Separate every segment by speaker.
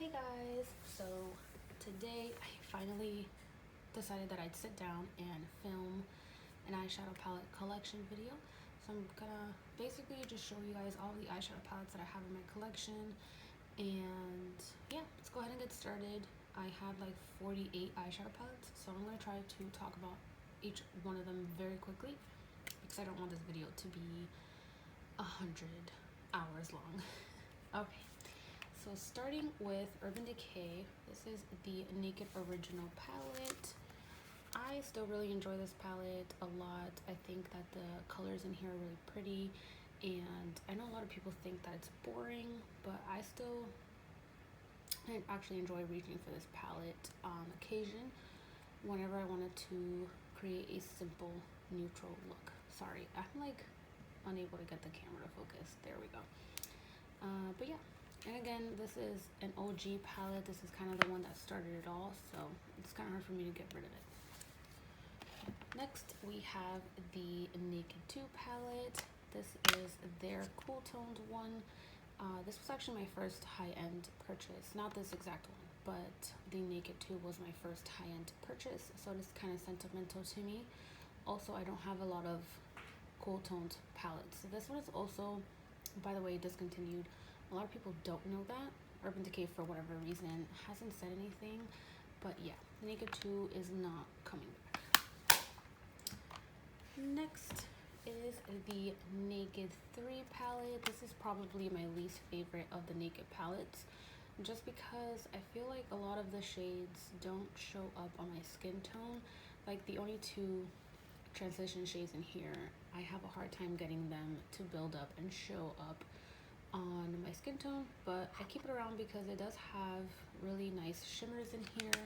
Speaker 1: Hey guys, so today I finally decided that I'd sit down and film an eyeshadow palette collection video. So I'm gonna basically just show you guys all the eyeshadow palettes that I have in my collection, and yeah, let's go ahead and get started. I have like 48 eyeshadow palettes, so I'm gonna try to talk about each one of them very quickly because I don't want this video to be 100 hours long. Okay. So starting with Urban Decay, this is the Naked Original palette. I still really enjoy this palette a lot. I think that the colors in here are really pretty, and I know a lot of people think that it's boring, but I actually enjoy reaching for this palette on occasion whenever I wanted to create a simple neutral look. Sorry, I'm like unable to get the camera to focus. There we go. But yeah. And again, this is an OG palette. This is kind of the one that started it all, so it's kind of hard for me to get rid of it. Next, we have the Naked 2 palette. This is their cool toned one. This was actually my first high-end purchase. Not this exact one, but the Naked 2 was my first high-end purchase, so it is kind of sentimental to me. Also, I don't have a lot of cool toned palettes. So this one is also, by the way, discontinued. A lot of people don't know that. Urban Decay, for whatever reason, hasn't said anything. But yeah, Naked 2 is not coming back. Next is the Naked 3 palette. This is probably my least favorite of the Naked palettes, just because I feel like a lot of the shades don't show up on my skin tone. Like the only two transition shades in here, I have a hard time getting them to build up and show up on my skin tone, but I keep it around because it does have really nice shimmers in here.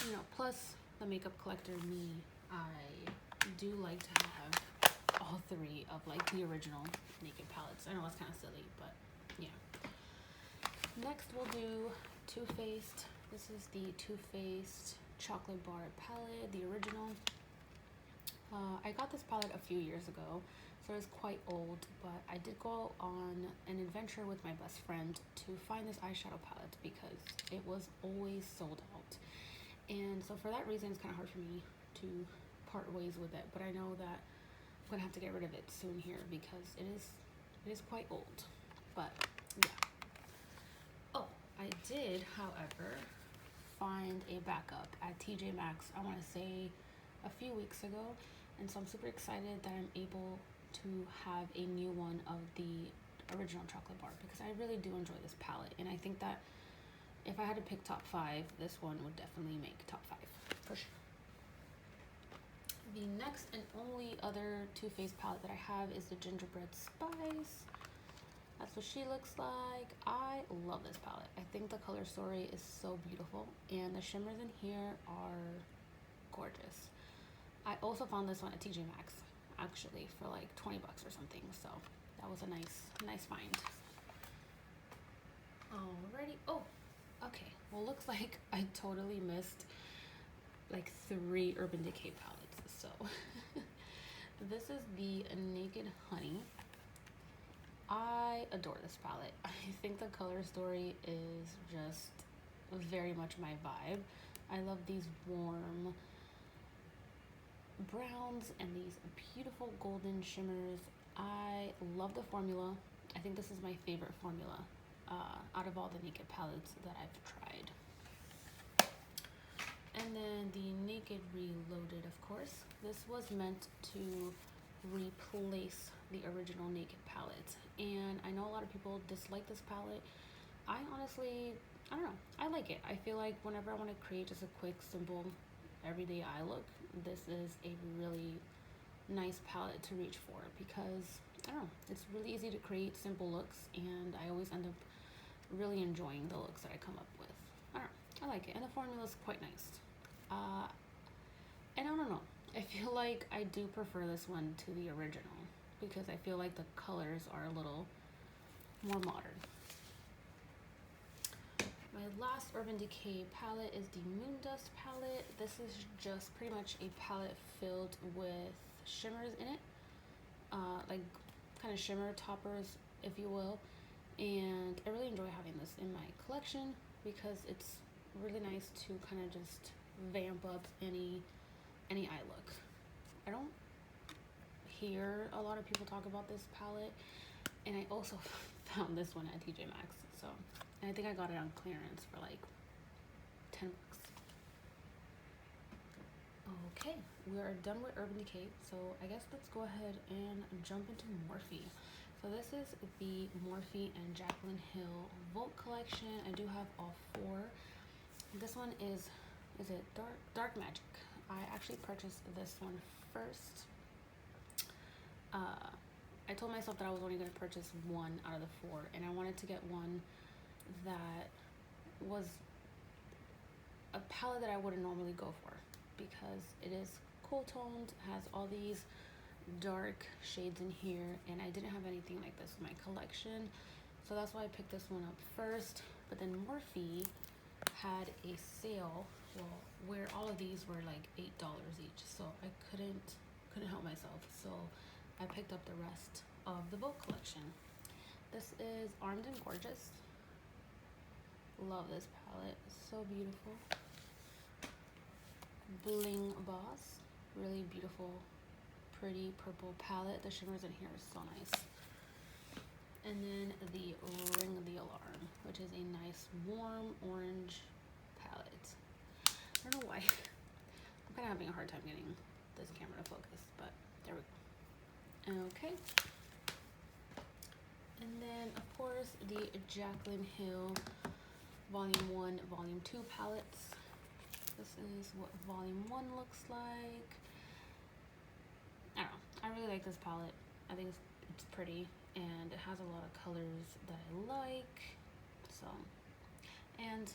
Speaker 1: You know, plus the makeup collector me, I do like to have all three of like the original Naked palettes. I know it's kind of silly, but yeah. Next we'll do Too Faced. This is the Too Faced Chocolate Bar palette, the original. I got this palette a few years ago, so it's quite old, but I did go on an adventure with my best friend to find this eyeshadow palette because it was always sold out. And so for that reason, it's kind of hard for me to part ways with it, but I know that I'm gonna have to get rid of it soon here because it is quite old. But yeah. Oh, I did, however, find a backup at TJ Maxx, I want to say a few weeks ago, and so I'm super excited that I'm able to have a new one of the original chocolate bar because I really do enjoy this palette, and I think that if I had to pick top 5, this one would definitely make top 5 for sure. The next and only other Too Faced palette that I have is the Gingerbread Spice. That's what she looks like. I love this palette. I think the color story is so beautiful, and the shimmers in here are gorgeous. I also found this one at TJ Maxx actually for like 20 bucks or something, so that was a nice find. Alrighty. Oh, okay. Well, looks like I totally missed like 3 Urban Decay palettes. So this is the Naked Honey. I adore this palette. I think the color story is just very much my vibe. I love these warm browns and these beautiful golden shimmers. I love the formula. I think this is my favorite formula out of all the Naked palettes that I've tried. And then the Naked Reloaded, of course. This was meant to replace the original Naked palette, and I know a lot of people dislike this palette. I honestly, I don't know, I like it. I feel like whenever I want to create just a quick, simple, everyday eye look, this is a really nice palette to reach for because, I don't know, it's really easy to create simple looks, and I always end up really enjoying the looks that I come up with. I don't know, I like it, and the formula is quite nice. And I don't know, I feel like I do prefer this one to the original because I feel like the colors are a little more modern. My last Urban Decay palette is the Moon Dust palette. This is just pretty much a palette filled with shimmers in it, like kind of shimmer toppers, if you will. And I really enjoy having this in my collection. because it's really nice to kind of just vamp up any eye look. I don't hear a lot of people talk about this palette, and I also found this one at TJ Maxx. So, and I think I got it on clearance for like 10 bucks. Okay, we are done with Urban Decay, so I guess let's go ahead and jump into Morphe. So this is the Morphe and Jaclyn Hill Volt collection. I do have all four. This one is it Dark Magic. I actually purchased this one first. I told myself that I was only going to purchase one out of the four, and I wanted to get one that was a palette that I wouldn't normally go for, because it is cool toned, has all these dark shades in here, and I didn't have anything like this in my collection, so that's why I picked this one up first. But then Morphe had a sale, well, where all of these were like $8 each, so I couldn't help myself, so I picked up the rest of the Vogue collection. This is Armed and Gorgeous. Love this palette, so beautiful. Bling Boss, really beautiful, pretty purple palette. The shimmers in here are so nice. And then the Ring the Alarm, which is a nice warm orange palette. I don't know why. I'm kind of having a hard time getting this camera to focus, but there we go. Okay. And then, of course, the Jaclyn Hill Volume 1, Volume 2 palettes. This is what Volume 1 looks like. I don't know. I really like this palette. I think it's pretty, and it has a lot of colors that I like. So, and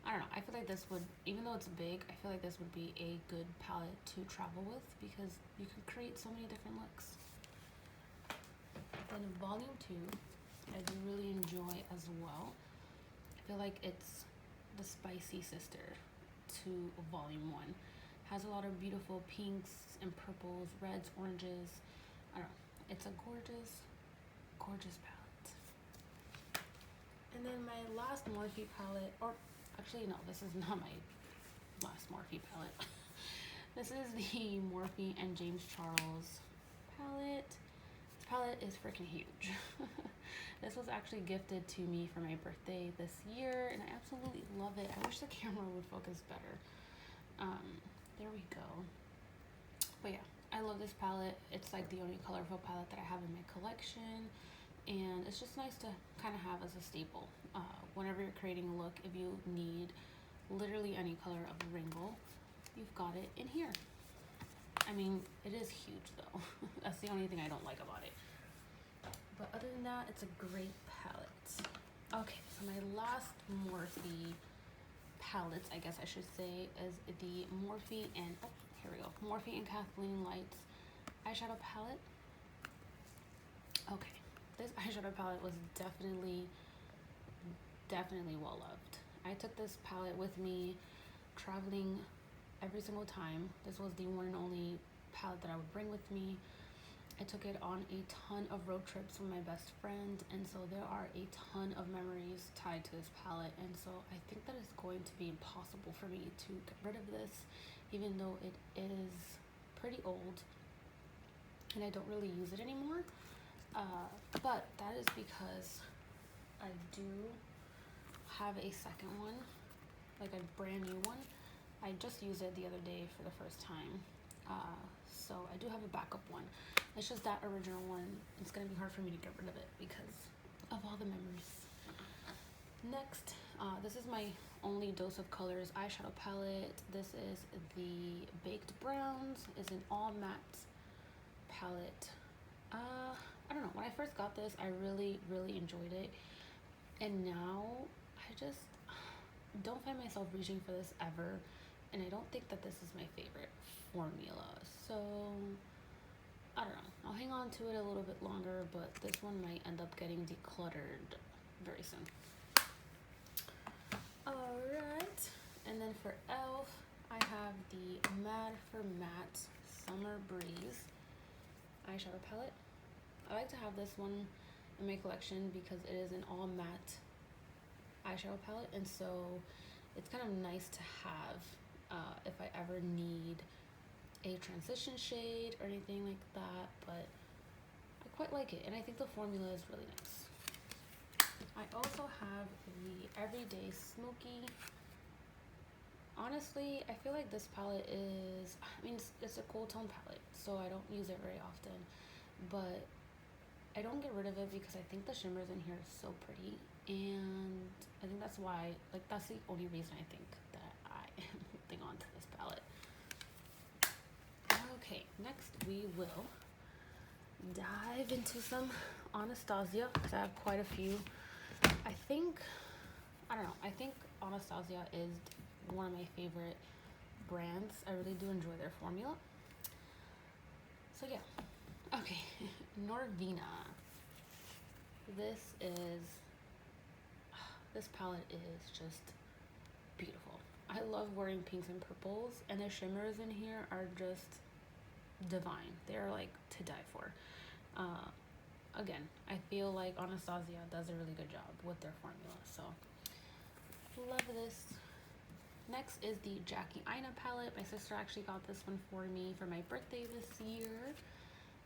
Speaker 1: I don't know. I feel like this would, even though it's big, I feel like this would be a good palette to travel with, because you can create so many different looks. Then Volume 2, I do really enjoy as well. I feel like it's the spicy sister to Volume 1. Has a lot of beautiful pinks and purples, reds, oranges. I don't know. It's a gorgeous, gorgeous palette. And then my last Morphe palette, or actually no, this is not my last Morphe palette. This is the Morphe and James Charles palette. This palette is freaking huge. This was actually gifted to me for my birthday this year, and I absolutely love it. I wish the camera would focus better. There we go. But yeah, I love this palette. It's like the only colorful palette that I have in my collection, and it's just nice to kind of have as a staple. Whenever you're creating a look, if you need literally any color of a rainbow, you've got it in here. I mean, it is huge though. That's the only thing I don't like about it. But other than that, it's a great palette. Okay, so my last Morphe palettes, I guess I should say, is the Morphe and, oh, here we go, Morphe and Kathleen Lights eyeshadow palette. Okay, this eyeshadow palette was definitely well loved. I took this palette with me traveling every single time. This was the one and only palette that I would bring with me. I took it on a ton of road trips with my best friend, and so there are a ton of memories tied to this palette, and so I think that it's going to be impossible for me to get rid of this, even though it is pretty old and I don't really use it anymore. But that is because I do have a second one, like a brand new one. I just used it the other day for the first time. So I do have a backup one. It's just that original one, it's gonna be hard for me to get rid of it because of all the memories. Next, this is my only Dose of Colors eyeshadow palette. This is the Baked Browns. It's an all matte palette. I don't know, when I first got this, I really enjoyed it. And now, I just don't find myself reaching for this ever. And I don't think that this is my favorite formula. So, I don't know. I'll hang on to it a little bit longer, but this one might end up getting decluttered very soon. Alright, and then for e.l.f., I have the Mad for Matte Summer Breeze eyeshadow palette. I like to have this one in my collection because it is an all matte eyeshadow palette, and so it's kind of nice to have if I ever need a transition shade or anything like that, but I quite like it, and I think the formula is really nice. I also have the Everyday Smoky. Honestly, I feel like this palette is, I mean, it's a cool tone palette, so I don't use it very often, but I don't get rid of it because I think the shimmers in here are so pretty, and I think that's why, like, that's the only reason I think that I am holding on to this palette. Okay, next we will dive into some Anastasia, because I have quite a few. I think Anastasia is one of my favorite brands. I really do enjoy their formula. So yeah, okay, Norvina. This palette is just beautiful. I love wearing pinks and purples, and the shimmers in here are just divine. They're like to die for. Again, I feel like Anastasia does a really good job with their formula, so love this. Next is the Jackie Aina palette. My sister actually got this one for me for my birthday this year.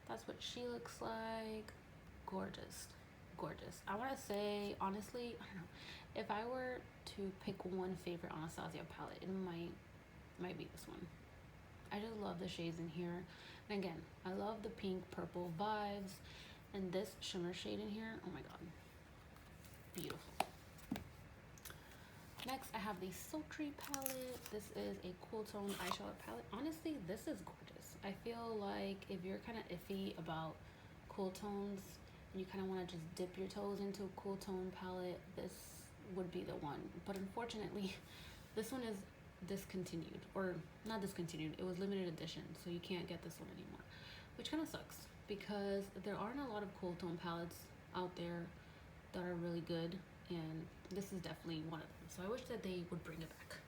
Speaker 1: That's what she looks like. Gorgeous, gorgeous. I want to say, honestly, I don't know, if I were to pick one favorite Anastasia palette, it might be this one. I just love the shades in here, and again, I love the pink purple vibes, and this shimmer shade in here, oh my god, beautiful. Next, I have the Sultry palette. This is a cool tone eyeshadow palette. Honestly, this is gorgeous. I feel like if you're kind of iffy about cool tones and you kind of want to just dip your toes into a cool tone palette, this would be the one. But unfortunately, this one is discontinued, or not discontinued, it was limited edition, so you can't get this one anymore, which kind of sucks because there aren't a lot of cool tone palettes out there that are really good, and this is definitely one of them, so I wish that they would bring it back.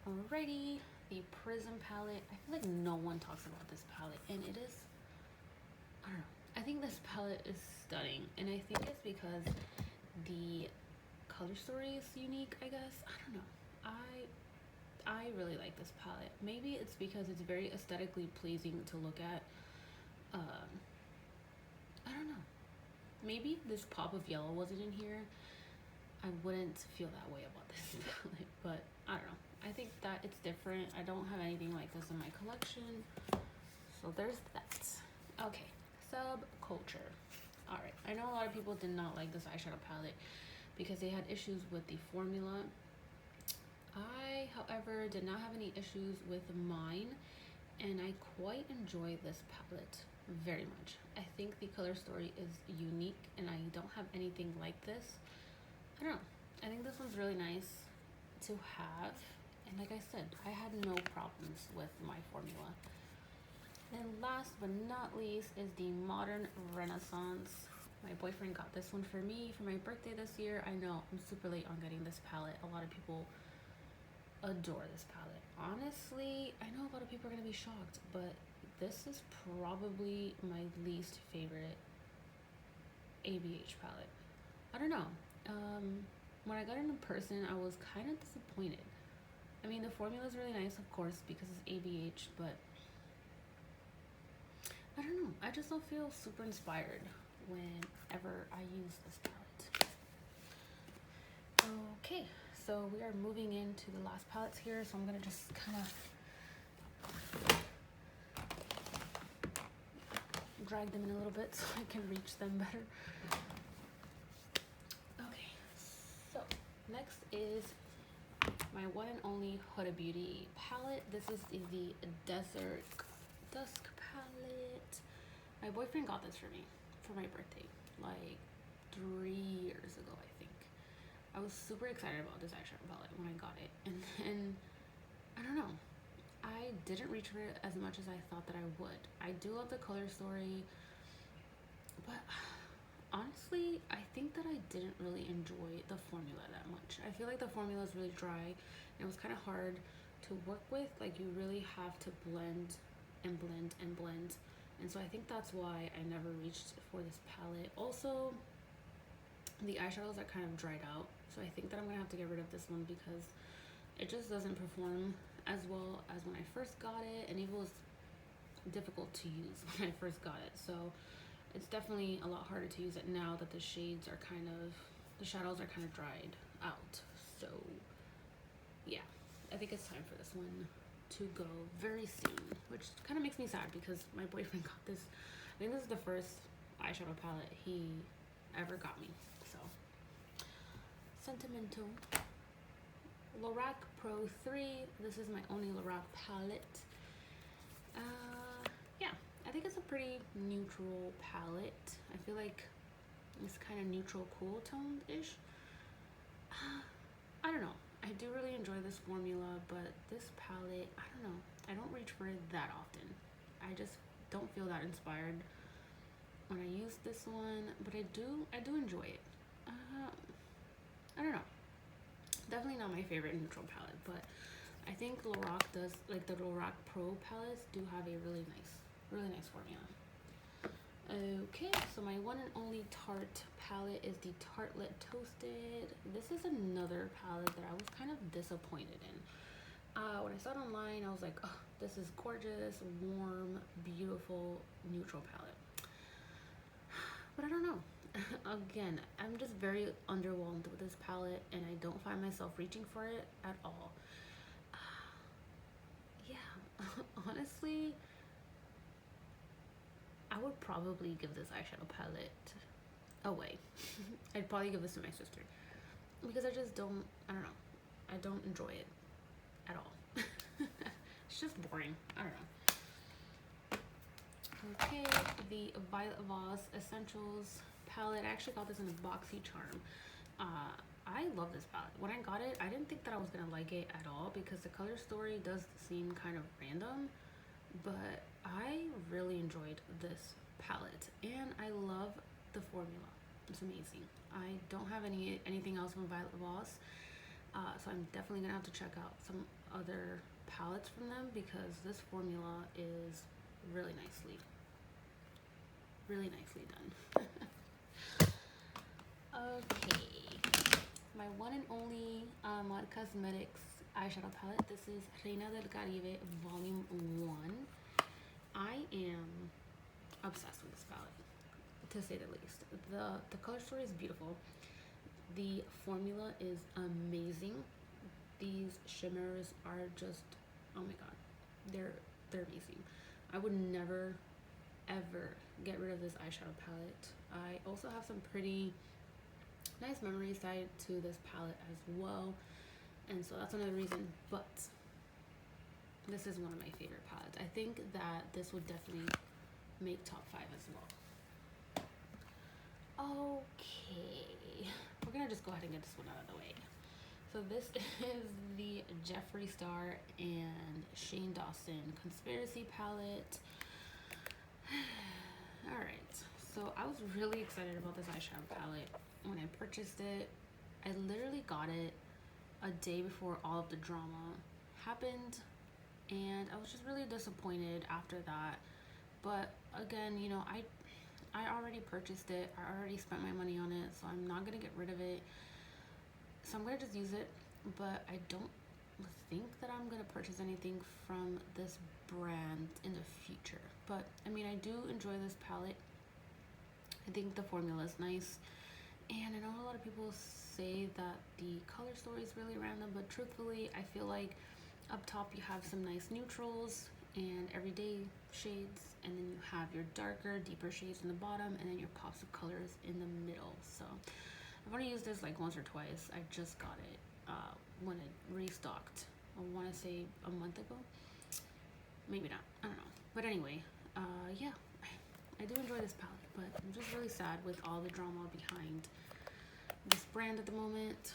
Speaker 1: Alrighty, the Prism palette. I feel like no one talks about this palette, and it is, I don't know, I think this palette is stunning, and I think it's because the color story is unique, I guess. I don't know, I really like this palette. Maybe it's because it's very aesthetically pleasing to look at. I don't know, maybe this pop of yellow wasn't in here, I wouldn't feel that way about this palette, but I don't know, I think that it's different. I don't have anything like this in my collection, so there's that. Okay, Subculture. All right, I know a lot of people did not like this eyeshadow palette because they had issues with the formula. I, however, did not have any issues with mine, and I quite enjoy this palette very much. I think the color story is unique, and I don't have anything like this. I don't know, I think this one's really nice to have, and like I said, I had no problems with my formula. And last but not least is the Modern Renaissance. My boyfriend got this one for me for my birthday this year. I know I'm super late on getting this palette. A lot of people adore this palette. Honestly, I know a lot of people are gonna be shocked, but this is probably my least favorite ABH palette. I don't know. When I got it in person, I was kind of disappointed. I mean, the formula is really nice, of course, because it's ABH, but I don't know. I just don't feel super inspired whenever I use this palette. Okay, so we are moving into the last palettes here, so I'm gonna just kind of drag them in a little bit so I can reach them better. Okay, so next is my one and only Huda Beauty palette. This is the Desert Dusk palette. My boyfriend got this for me for my birthday like 3 years ago, I think. I was super excited about this eyeshadow palette when I got it, and then I don't know, I didn't reach for it as much as I thought that I would. I do love the color story, but honestly, I think that I didn't really enjoy the formula that much. I feel like the formula is really dry, and it was kind of hard to work with. Like, you really have to blend and blend and blend, and so I think that's why I never reached for this palette. Also, the eyeshadows are kind of dried out. So I think that I'm gonna have to get rid of this one because it just doesn't perform as well as when I first got it, and it was difficult to use when I first got it. So it's definitely a lot harder to use it now that the shades are kind of, the shadows are kind of dried out. So yeah, I think it's time for this one to go very soon, which kind of makes me sad because my boyfriend got this. I think this is the first eyeshadow palette he ever got me. So sentimental. Lorac Pro 3. This is my only Lorac palette. Yeah, I think it's a pretty neutral palette. I feel like it's kind of neutral cool toned-ish. I don't know. I do really enjoy this formula, but this palette, I don't know. I don't reach for it that often. I just don't feel that inspired when I use this one, but I do enjoy it. I don't know. Definitely not my favorite neutral palette, but I think Lorac does, like the Lorac Pro palettes do have a really nice formula. Okay, so my one and only Tarte palette is the Tartelette Toasted. This is another palette that I was kind of disappointed in. When I saw it online, I was like, oh, this is gorgeous, warm, beautiful, neutral palette. But I don't know. Again, I'm just very underwhelmed with this palette, and I don't find myself reaching for it at all. Yeah, honestly, I would probably give this eyeshadow palette away. I'd probably give this to my sister because I just don't, I don't know, I don't enjoy it at all. It's just boring. I don't know. Okay, the Violet Voss Essentials palette. I actually got this in a BoxyCharm. I love this palette. When I got it, I didn't think that I was gonna like it at all because the color story does seem kind of random, but I really enjoyed this palette and I love the formula. It's amazing. I don't have anything else from Violet Voss, so I'm definitely gonna have to check out some other palettes from them because this formula is really nicely done. Okay, my one and only Mod Cosmetics eyeshadow palette. This is Reina del Caribe Volume 1. I am obsessed with this palette, to say the least. The color story is beautiful. The formula is amazing. These shimmers are just, oh my god, they're amazing. I would never ever get rid of this eyeshadow palette. I also have some pretty nice memories tied to this palette as well, and so that's another reason, but this is one of my favorite palettes. I think that this would definitely make top 5 as well. Okay, we're gonna just go ahead and get this one out of the way. So this is the Jeffree Star and Shane Dawson Conspiracy palette. Alright, so I was really excited about this eyeshadow palette when I purchased it. I literally got it a day before all of the drama happened, and I was just really disappointed after that. But again, you know, I already purchased it. I already spent my money on it, so I'm not gonna get rid of it. So I'm gonna just use it, but I don't think that I'm gonna purchase anything from this brand in the future. But I mean, I do enjoy this palette. I think the formula is nice, and I know a lot of people say that the color story is really random, but truthfully, I feel like up top you have some nice neutrals and everyday shades, and then you have your darker, deeper shades in the bottom, and then your pops of colors in the middle. So I've only used this like once or twice. I just got it when it restocked. I want to say a month ago, maybe not, I don't know. But anyway, yeah, I do enjoy this palette, but I'm just really sad with all the drama behind this brand at the moment.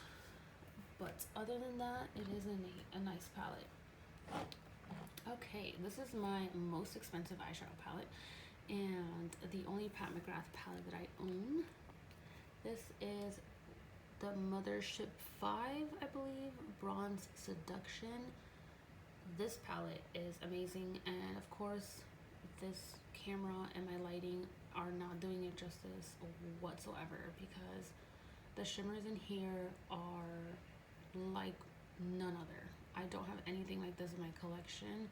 Speaker 1: But other than that, it is a nice palette. Okay, this is my most expensive eyeshadow palette and the only Pat McGrath palette that I own. This is the Mothership 5, I believe, Bronze Seduction. This palette is amazing, and of course this camera and my lighting are not doing it justice whatsoever because The shimmers in here are like none other. I don't have anything like this in my collection.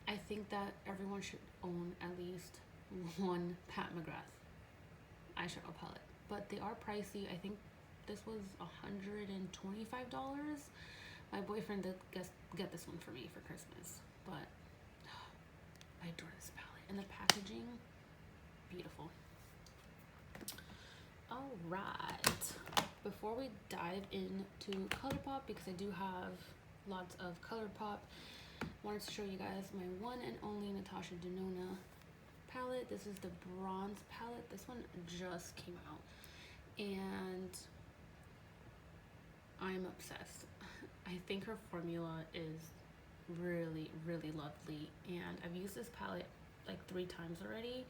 Speaker 1: I think that everyone should own at least one Pat McGrath eyeshadow palette, but they are pricey. I think this was $125. My boyfriend did get this one for me for Christmas, but I adore this palette, and the packaging, beautiful. All right, before we dive into ColourPop, because I do have lots of ColourPop, wanted to show you guys my one and only Natasha Denona palette. This is the bronze palette. This one just came out and I'm obsessed. I think her formula is really, really lovely, and I've used this palette like 3 times already,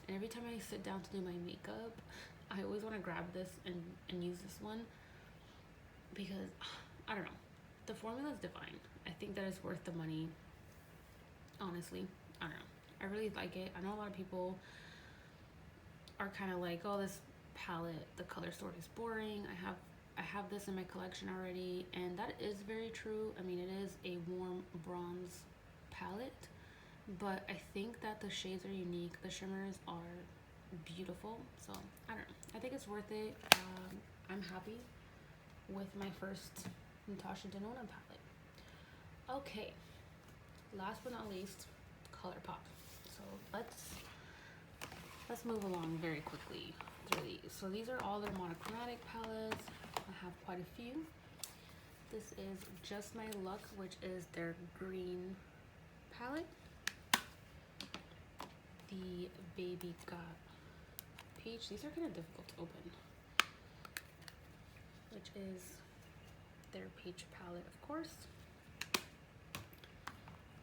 Speaker 1: and every time I sit down to do my makeup, I always want to grab this and use this one because, I don't know, the formula is divine. I think that it's worth the money, honestly. I don't know, I really like it. I know a lot of people are kind of like, oh, this palette, the color story is boring. I have this in my collection already, and that is very true. I mean, it is a warm bronze palette, but I think that the shades are unique. The shimmers are beautiful, so I don't know, I think it's worth it. I'm happy with my first Natasha Denona palette. Okay, last but not least, ColourPop. So let's move along very quickly through these. So these are all their monochromatic palettes. I have quite a few. This is Just My Luck, which is their green palette. The Baby Got Peach. These are kind of difficult to open. Which is their peach palette, of course.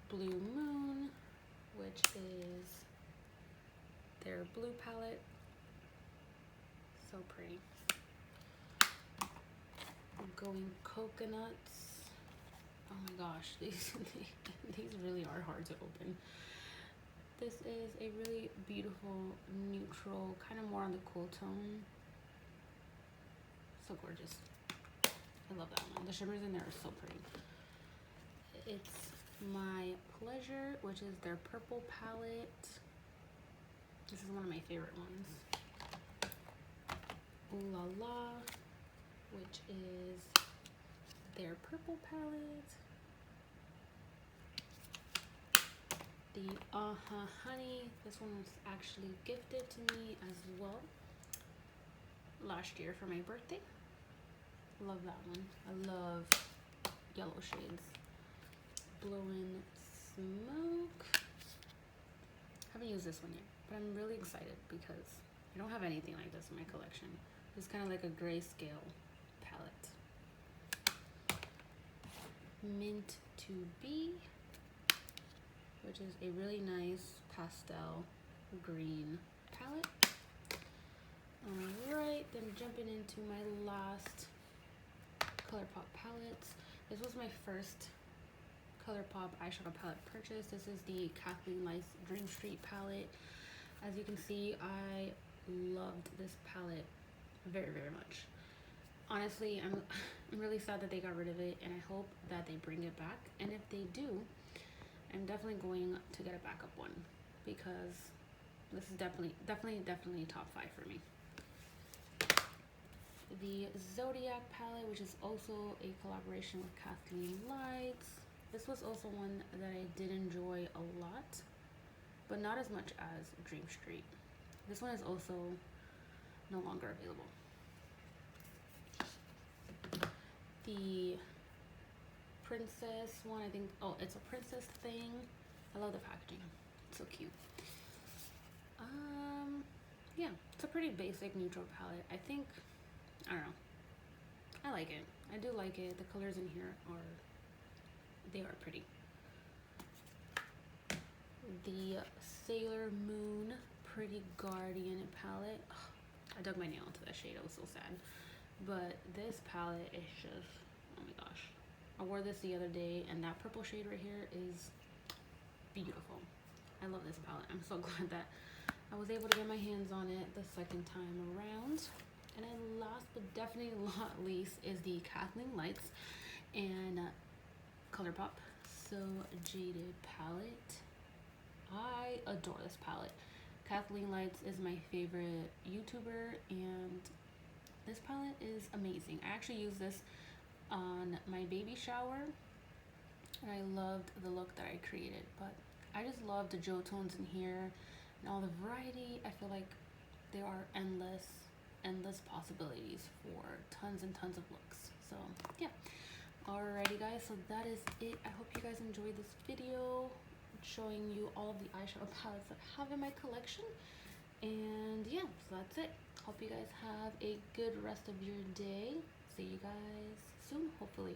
Speaker 1: Blue Moon, which is their blue palette. So pretty. Going Coconuts. Oh my gosh, these really are hard to open. This is a really beautiful neutral, kind of more on the cool tone. So gorgeous. I love that one. The shimmers in there are so pretty. It's My Pleasure, which is their purple palette. This is one of my favorite ones. Ooh La La, which is their purple palette. The Honey, this one was actually gifted to me as well last year for my birthday. Love that one. I love yellow shades. Blowing Smoke. Haven't used this one yet, but I'm really excited because I don't have anything like this in my collection. It's kind of like a grayscale palette. Mint to Be, which is a really nice pastel green palette. Alright, then jumping into my last ColourPop palettes. This was my first ColourPop eyeshadow palette purchase. This is the Kathleen Lice Dream Street palette. As you can see, I loved this palette very, very much. Honestly, I'm really sad that they got rid of it, and I hope that they bring it back. And if they do, I'm definitely going to get a backup one because this is definitely top 5 for me. The Zodiac palette, which is also a collaboration with Kathleen Lights. This was also one that I did enjoy a lot, but not as much as Dream Street. This one is also no longer available. The Princess one, I think, oh, it's a princess thing. I love the packaging. It's so cute. Yeah, it's a pretty basic neutral palette. I think, I don't know, I like it. I do like it. The colors in here they are pretty. The Sailor Moon Pretty Guardian palette. Ugh, I dug my nail into that shade. I was so sad. But this palette is just, oh my gosh. I wore this the other day, and that purple shade right here is beautiful. I love this palette. I'm so glad that I was able to get my hands on it the second time around. And then last but definitely not least is the Kathleen Lights and ColourPop So Jaded palette. I adore this palette. Kathleen Lights is my favorite YouTuber, and this palette is amazing. I actually used this on my baby shower, and I loved the look that I created. But I just love the Joe tones in here and all the variety. I feel like there are endless possibilities for tons and tons of looks. So yeah. Alrighty guys, so that is it. I hope you guys enjoyed this video showing you all of the eyeshadow palettes that I have in my collection. And yeah, so that's it. Hope you guys have a good rest of your day. See you guys soon, hopefully.